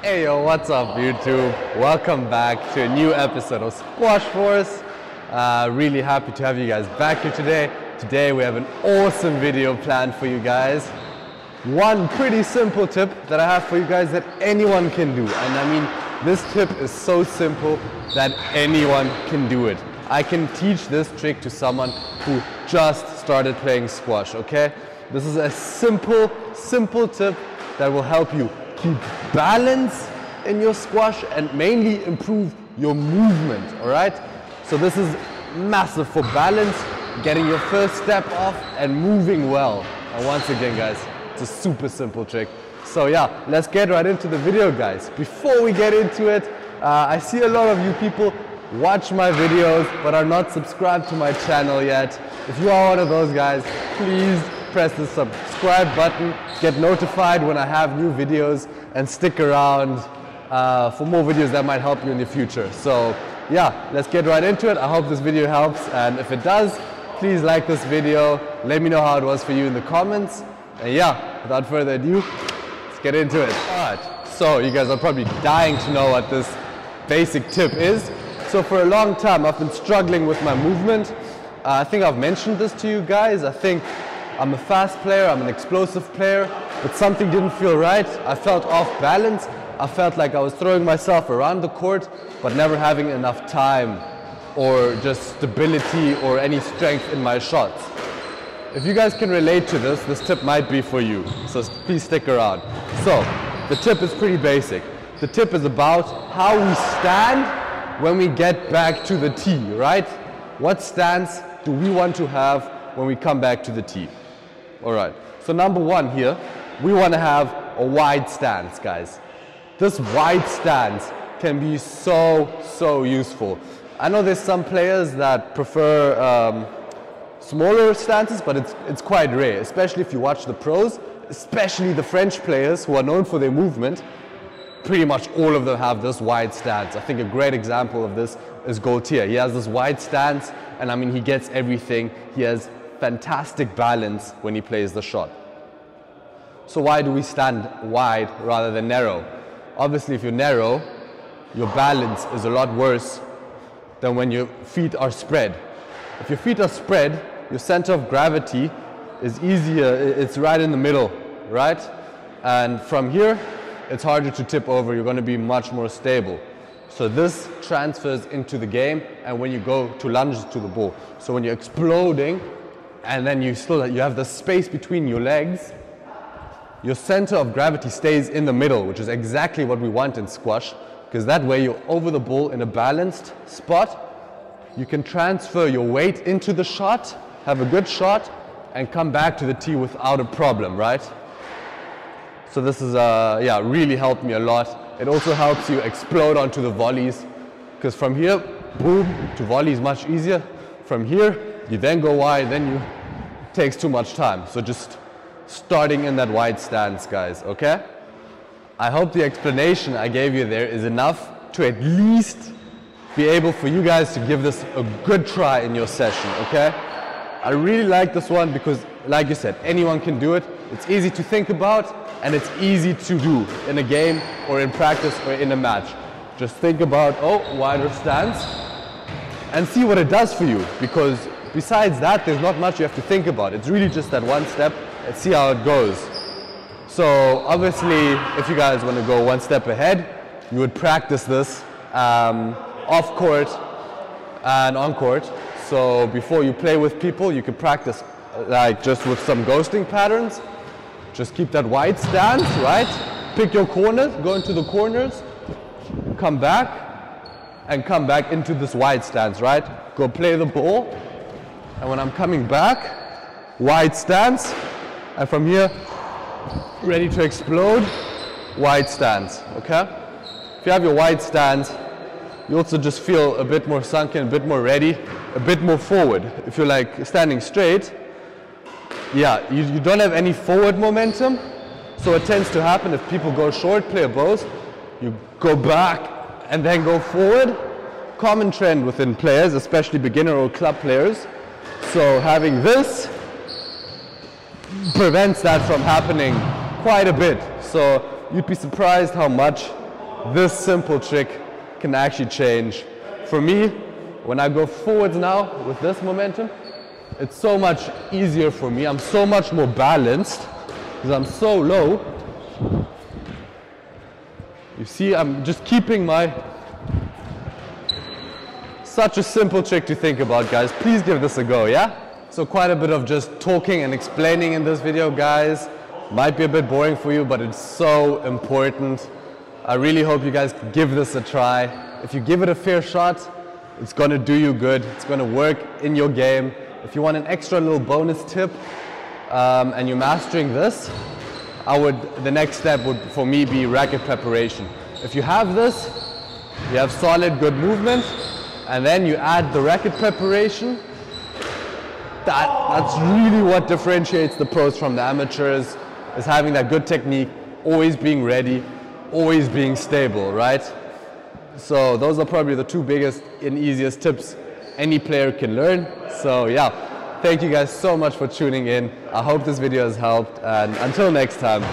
Hey yo, what's up YouTube? Welcome back to a new episode of Squash Force. Really happy to have you guys back here today. Today we have an awesome video planned for you guys. One pretty simple tip that I have for you guys that anyone can do. And I mean, this tip is so simple that anyone can do it. I can teach this trick to someone who just started playing squash, okay? This is a simple tip that will help you keep balance in your squash and mainly improve your movement, all right? So this is massive for balance, getting your first step off and moving well. And once again, guys, it's a super simple trick. So yeah, let's get right into the video, guys. Before we get into it, I see a lot of you people watch my videos but are not subscribed to my channel yet. If you are one of those guys, please press the subscribe button, get notified when I have new videos, and stick around for more videos that might help you in the future. So yeah, let's get right into it. I hope this video helps, and if it does, please like this video. Let me know how it was for you in the comments. And yeah, without further ado, let's get into it. Alright, so you guys are probably dying to know what this basic tip is. So for a long time I've been struggling with my movement. I think I've mentioned this to you guys. I think I'm a fast player, I'm an explosive player, but something didn't feel right. I felt off balance. I felt like I was throwing myself around the court, but never having enough time or just stability or any strength in my shots. If you guys can relate to this, this tip might be for you. So please stick around. So the tip is pretty basic. The tip is about how we stand when we get back to the tee, right? What stance do we want to have when we come back to the tee? All right, so number one here, we want to have a wide stance, guys. This wide stance can be so useful. I know there's some players that prefer smaller stances, but it's quite rare, especially if you watch the pros, especially the French players who are known for their movement. Pretty much all of them have this wide stance. I think a great example of this is Gaultier. He has this wide stance, and I mean, he gets everything. He has fantastic balance when he plays the shot. So why do we stand wide rather than narrow? Obviously, if you're narrow, your balance is a lot worse than when your feet are spread. If your feet are spread, your center of gravity is easier, it's right in the middle, right? And from here, it's harder to tip over, you're going to be much more stable. So this transfers into the game and when you go to lunge to the ball. So when you're exploding and then you have the space between your legs, your center of gravity stays in the middle, which is exactly what we want in squash, because that way you're over the ball in a balanced spot. You can transfer your weight into the shot, have a good shot, and come back to the tee without a problem, right? So this is, yeah, really helped me a lot. It also helps you explode onto the volleys, because from here, boom, to volley is much easier. From here, you then go wide, then it takes too much time. So just starting in that wide stance, guys, okay? I hope the explanation I gave you there is enough to at least be able for you guys to give this a good try in your session, okay? I really like this one because, like you said, anyone can do it. It's easy to think about and it's easy to do in a game or in practice or in a match. Just think about, oh, wider stance and see what it does for you, because besides that, there's not much you have to think about. It's really just that one step and see how it goes. So obviously, if you guys want to go one step ahead, you would practice this off court and on court. So before you play with people, you can practice like just with some ghosting patterns. Just keep that wide stance, right? Pick your corners, go into the corners, come back, and come back into this wide stance, right? Go play the ball, and when I'm coming back, wide stance, and from here, ready to explode, wide stance, okay? If you have your wide stance, you also just feel a bit more sunken, a bit more ready, a bit more forward. If you're like standing straight, yeah, you don't have any forward momentum, so it tends to happen if people go short, play a both, you go back and then go forward. Common trend within players, especially beginner or club players. So having this prevents that from happening quite a bit. So you'd be surprised how much this simple trick can actually change. For me, when I go forwards now with this momentum, it's so much easier for me. I'm so much more balanced because I'm so low. You see, I'm just keeping my... Such a simple trick to think about, guys. Please give this a go, yeah? So quite a bit of just talking and explaining in this video, guys. Might be a bit boring for you, but it's so important. I really hope you guys give this a try. If you give it a fair shot, it's gonna do you good. It's gonna work in your game. If you want an extra little bonus tip and you're mastering this, the next step would for me be racket preparation. If you have this, you have solid, good movement, and then you add the racket preparation. That's really what differentiates the pros from the amateurs, is having that good technique, always being ready, always being stable, right? So those are probably the two biggest and easiest tips any player can learn. So yeah, thank you guys so much for tuning in. I hope this video has helped, and until next time,